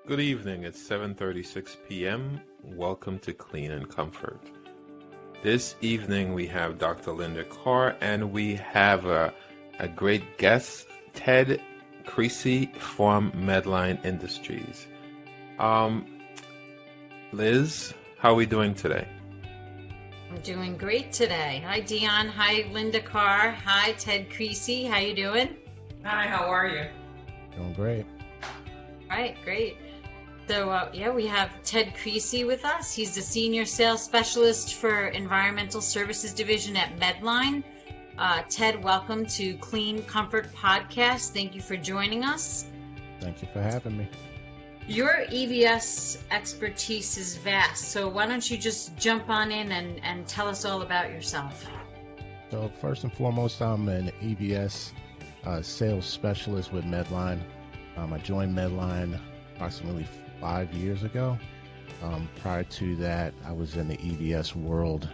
Good evening. It's 7:36 p.m. Welcome to Clean and Comfort. This evening we have Dr. Linda Carr and we have a great guest, Ted Creasy from Medline Industries. Liz, how are we doing today? I'm doing great today. Hi, Dion. Hi, Linda Carr. Hi, Ted Creasy. How you doing? Hi, how are you? Doing great. All right, great. So, we have Ted Creasy with us. He's the Senior Sales Specialist for Environmental Services Division at Medline. Ted, welcome to Clean Comfort Podcast. Thank you for joining us. Thank you for having me. Your EVS expertise is vast, so why don't you just jump on in and tell us all about yourself? So first and foremost, I'm an EVS sales specialist with Medline. I joined Medline approximately 5 years ago. Prior to that, I was in the EVS world,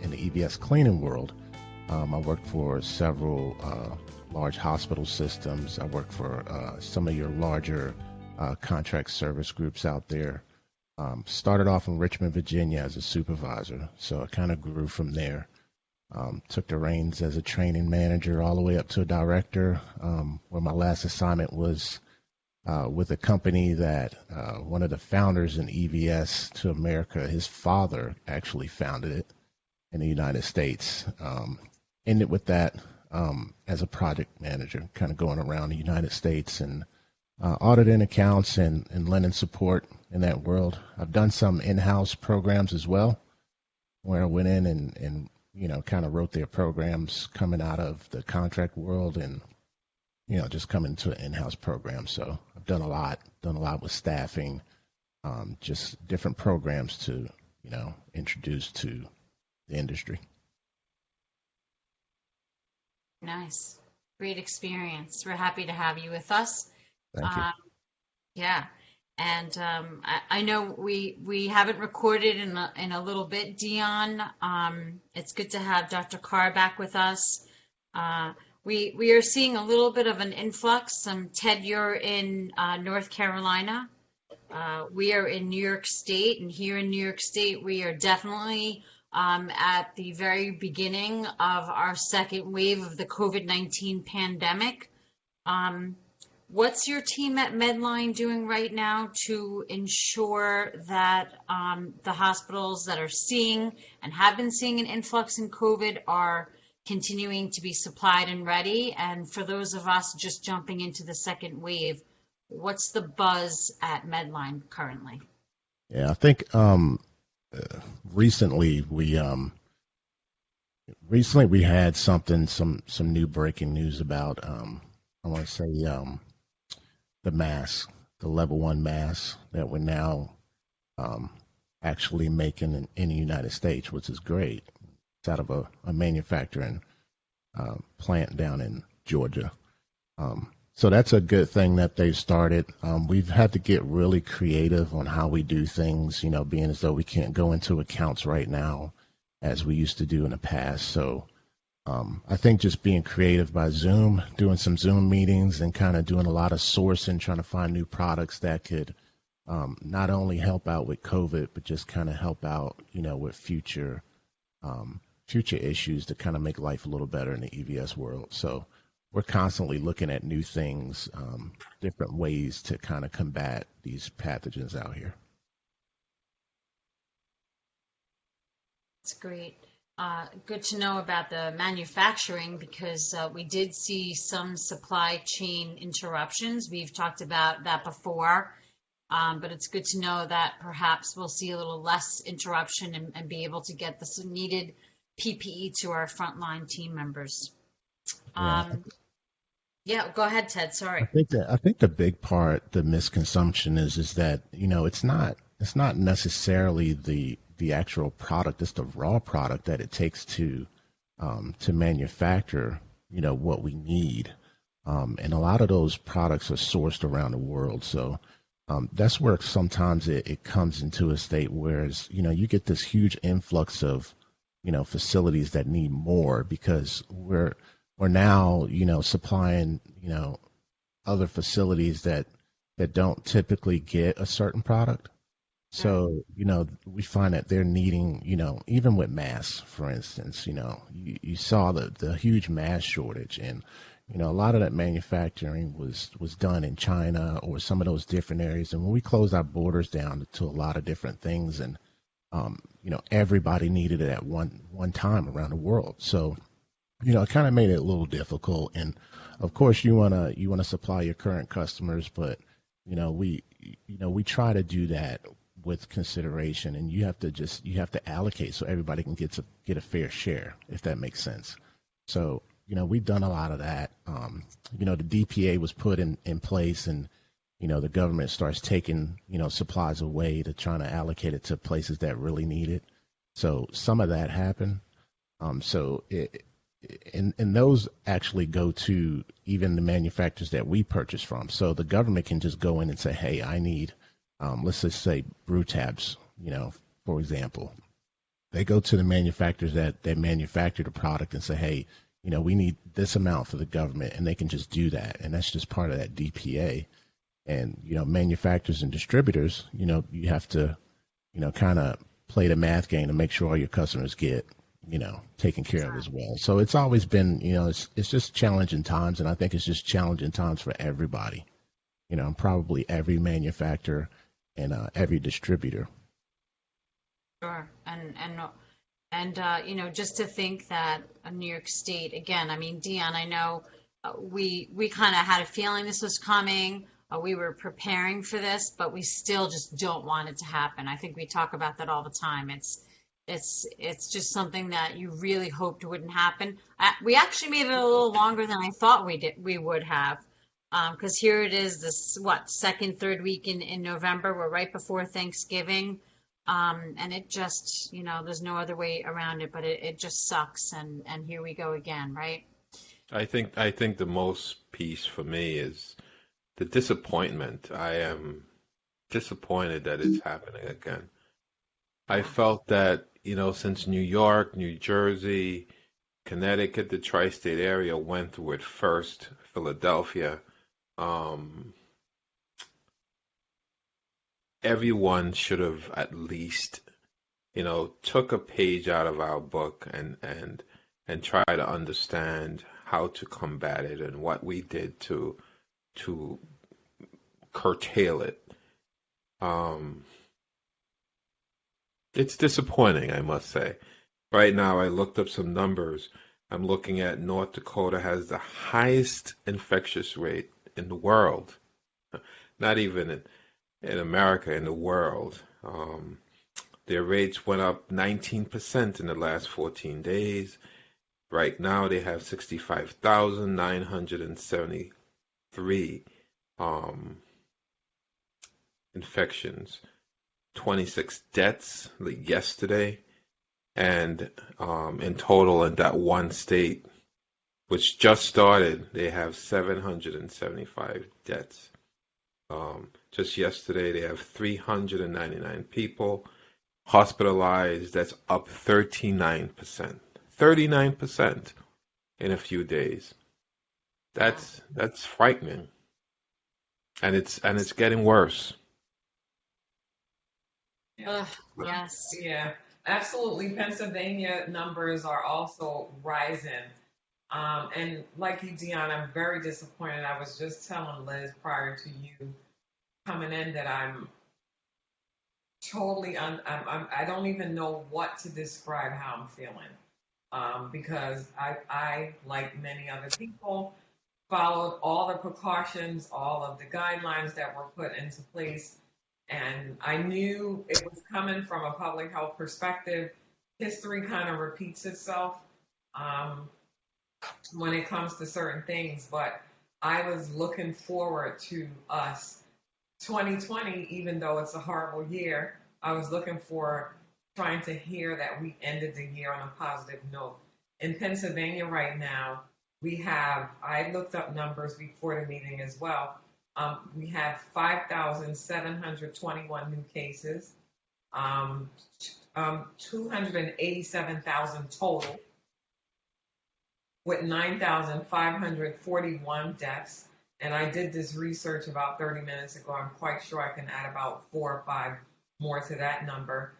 in the EVS cleaning world. I worked for several large hospital systems. I worked for some of your larger contract service groups out there. Started off in Richmond, Virginia as a supervisor, so I kind of grew from there. Took the reins as a training manager all the way up to a director, where my last assignment was with a company that one of the founders in EVS to America, his father actually founded it in the United States. Ended with that as a project manager, kind of going around the United States and auditing accounts and lending support in that world. I've done some in-house programs as well, where I went in and kind of wrote their programs coming out of the contract world and just coming to an in-house program. So I've done a lot with staffing, just different programs to, introduce to the industry. Nice. Great experience. We're happy to have you with us. Thank you. Yeah. And I know we haven't recorded in a little bit, Dion. It's good to have Dr. Carr back with us. We are seeing a little bit of an influx. Ted, you're in North Carolina. We are in New York State, and here in New York State, we are definitely at the very beginning of our second wave of the COVID-19 pandemic. What's your team at Medline doing right now to ensure that the hospitals that are seeing and have been seeing an influx in COVID are continuing to be supplied and ready? And for those of us just jumping into the second wave, what's the buzz at Medline currently? Yeah, I think recently we had some new breaking news about I want to say the mask, the level 1 mask that we're now actually making in the United States, which is great. It's out of a manufacturing plant down in Georgia. So that's a good thing that they've started. We've had to get really creative on how we do things, being as though we can't go into accounts right now as we used to do in the past. So I think just being creative by Zoom, doing some Zoom meetings and kind of doing a lot of sourcing, trying to find new products that could not only help out with COVID, but just kind of help out, with future issues to kind of make life a little better in the EVS world. So we're constantly looking at new things, different ways to kind of combat these pathogens out here. That's great. Good to know about the manufacturing because we did see some supply chain interruptions. We've talked about that before, but it's good to know that perhaps we'll see a little less interruption and be able to get the needed PPE to our frontline team members. Yeah, go ahead, Ted. Sorry. I think the big part, the misconsumption is that it's not necessarily the actual product, it's the raw product that it takes to manufacture what we need, and a lot of those products are sourced around the world. So that's where sometimes it comes into a state whereas you get this huge influx of facilities that need more because we're now supplying other facilities that that don't typically get a certain product. So, we find that they're needing, even with masks, for instance, you saw the huge mask shortage, and, a lot of that manufacturing was done in China or some of those different areas. And when we closed our borders down to a lot of different things, and, everybody needed it at one time around the world. So, it kind of made it a little difficult. And of course, you wanna supply your current customers, but, we try to do that with consideration, and you have to allocate so everybody can get a fair share, if that makes sense. So, we've done a lot of that. The DPA was put in place, and the government starts taking supplies away to trying to allocate it to places that really need it. So some of that happened. And those actually go to even the manufacturers that we purchase from. So the government can just go in and say, hey, I need, let's just say brew tabs, for example. They go to the manufacturers that manufacture the product and say, hey, we need this amount for the government, and they can just do that. And that's just part of that DPA. And, manufacturers and distributors, you have to, kind of play the math game to make sure all your customers get, taken care of as well. So it's always been, it's just challenging times, and I think it's just challenging times for everybody, probably every manufacturer and every distributor. Sure. And just to think that New York State, again, I mean, Dion, I know we kind of had a feeling this was coming. We were preparing for this, but we still just don't want it to happen. I think we talk about that all the time. It's just something that you really hoped wouldn't happen. We actually made it a little longer than I thought we would have, because here it is, this second, third week in November. We're right before Thanksgiving, and it just there's no other way around it. But it just sucks, and here we go again, right? I think the most piece for me is the disappointment. I am disappointed that it's happening again. I felt that, since New York, New Jersey, Connecticut, the tri-state area went through it first, Philadelphia, everyone should have at least, took a page out of our book and try to understand how to combat it and what we did to curtail it. It's disappointing, I must say. Right now, I looked up some numbers. I'm looking at North Dakota has the highest infectious rate in the world. Not even in America, in the world. Their rates went up 19% in the last 14 days. Right now, they have 65,973 infections. 26 deaths yesterday, and in total in that one state, which just started, they have 775 deaths. Just yesterday, they have 399 people hospitalized. That's up 39%. 39% in a few days. That's frightening, and it's getting worse. Yes. Yeah, absolutely. Pennsylvania numbers are also rising. And like you, Dion, I'm very disappointed. I was just telling Liz prior to you coming in that I'm totally, I don't even know what to describe how I'm feeling. Because I, like many other people, followed all the precautions, all of the guidelines that were put into place. And I knew it was coming from a public health perspective. History kind of repeats itself when it comes to certain things. But I was looking forward to us 2020, even though it's a horrible year. I was looking for trying to hear that we ended the year on a positive note. In Pennsylvania right now, I looked up numbers before the meeting as well. We have 5,721 new cases, 287,000 total, with 9,541 deaths. And I did this research about 30 minutes ago. I'm quite sure I can add about 4 or 5 more to that number.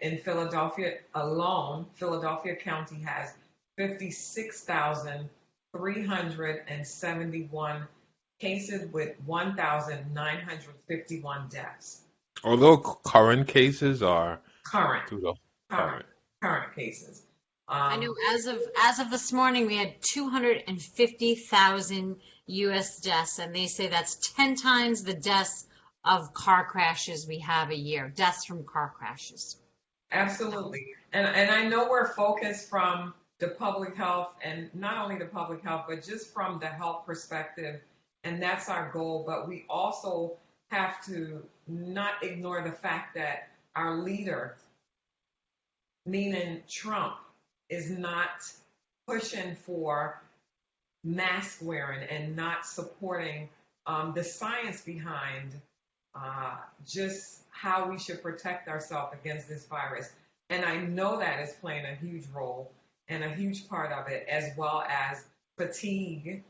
In Philadelphia alone, Philadelphia County has 56,371 cases with 1,951 deaths. Although current cases are Current, through the current, current cases. I know as of this morning, we had 250,000 U.S. deaths, and they say that's 10 times the deaths of car crashes we have a year, deaths from car crashes. Absolutely. And I know we're focused from the public health, and not only the public health, but just from the health perspective, and that's our goal. But we also have to not ignore the fact that our leader, meaning Trump, is not pushing for mask wearing and not supporting the science behind just how we should protect ourselves against this virus. And I know that is playing a huge role and a huge part of it, as well as fatigue,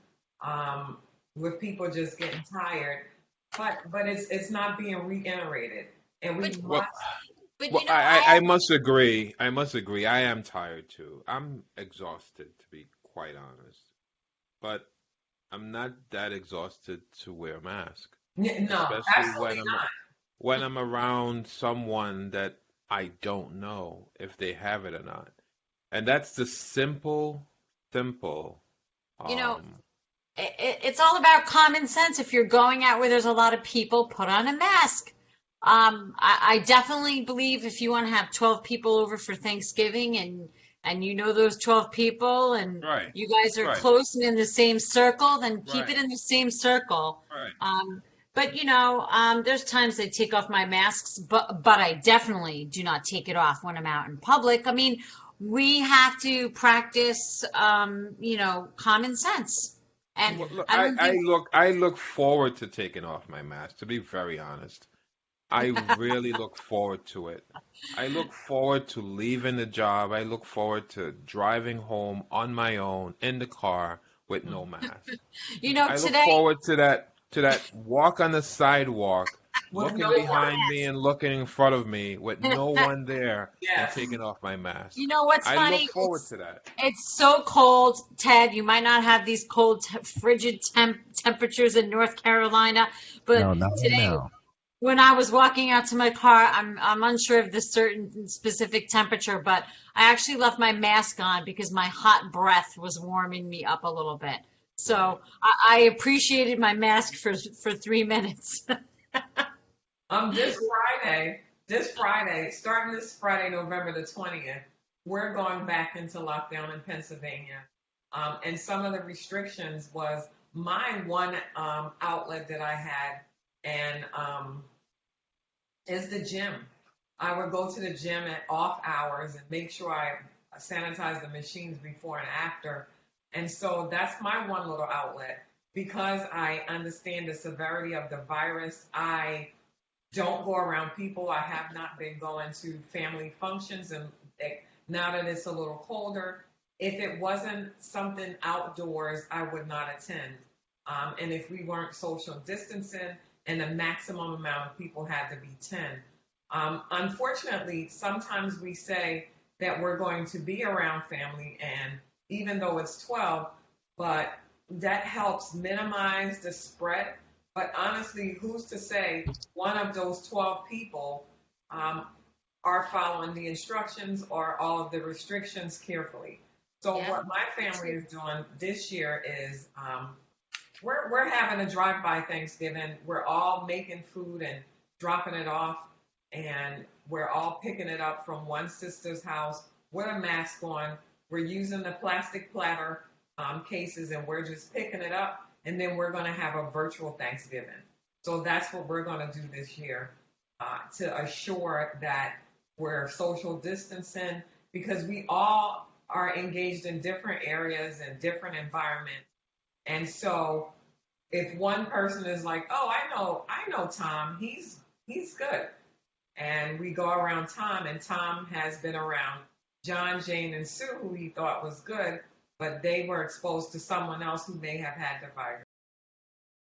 with people just getting tired. But it's not being reiterated, and we But, must. but Well, you know, I must agree. I must agree. I am tired too. I'm exhausted, to be quite honest. But I'm not that exhausted to wear a mask, No, especially absolutely not. when I'm around someone that I don't know if they have it or not. And that's the simple. you know, Um, it's all about common sense. If you're going out where there's a lot of people, put on a mask. I definitely believe if you want to have 12 people over for Thanksgiving and you know those 12 people and right, you guys are right, close and in the same circle, then keep right, it in the same circle. right. But there's times I take off my masks, but I definitely do not take it off when I'm out in public. I mean, we have to practice, common sense. And Well, look, I don't think I look forward to taking off my mask, to be very honest. I really look forward to it. I look forward to leaving the job. I look forward to driving home on my own in the car with no mask. I look today. forward to that walk on the sidewalk, With looking no behind mask. me and looking in front of me with no one there and Yes. taking off my mask. You know what's I funny? look forward to that. It's so cold, Ted. You might not have these cold, frigid temperatures in North Carolina, but No, not right today, now. when I was walking out to my car, I'm unsure of the certain specific temperature, but I actually left my mask on because my hot breath was warming me up a little bit. So I appreciated my mask for 3 minutes. This Friday, starting this Friday, November the 20th, we're going back into lockdown in Pennsylvania. And some of the restrictions was my one outlet that I had, and is the gym. I would go to the gym at off hours and make sure I sanitize the machines before and after. And so that's my one little outlet. Because I understand the severity of the virus, I don't go around people. I have not been going to family functions. And now that it's a little colder, if it wasn't something outdoors, I would not attend. And if we weren't social distancing, and the maximum amount of people had to be 10. Unfortunately, sometimes we say that we're going to be around family, and even though it's 12, but that helps minimize the spread. But honestly, who's to say one of those 12 people are following the instructions or all of the restrictions carefully? So Yeah. what my family is doing this year is we're having a drive-by Thanksgiving. We're all making food and dropping it off, and we're all picking it up from one sister's house with a mask on. We're using the plastic platter cases, and we're just picking it up, and then we're going to have a virtual Thanksgiving. So that's what we're going to do this year to assure that we're social distancing, because we all are engaged in different areas and different environments. And so if one person is like, oh, I know Tom, he's good. And we go around Tom, and Tom has been around John, Jane, and Sue, who he thought was good, but they were exposed to someone else who may have had the virus.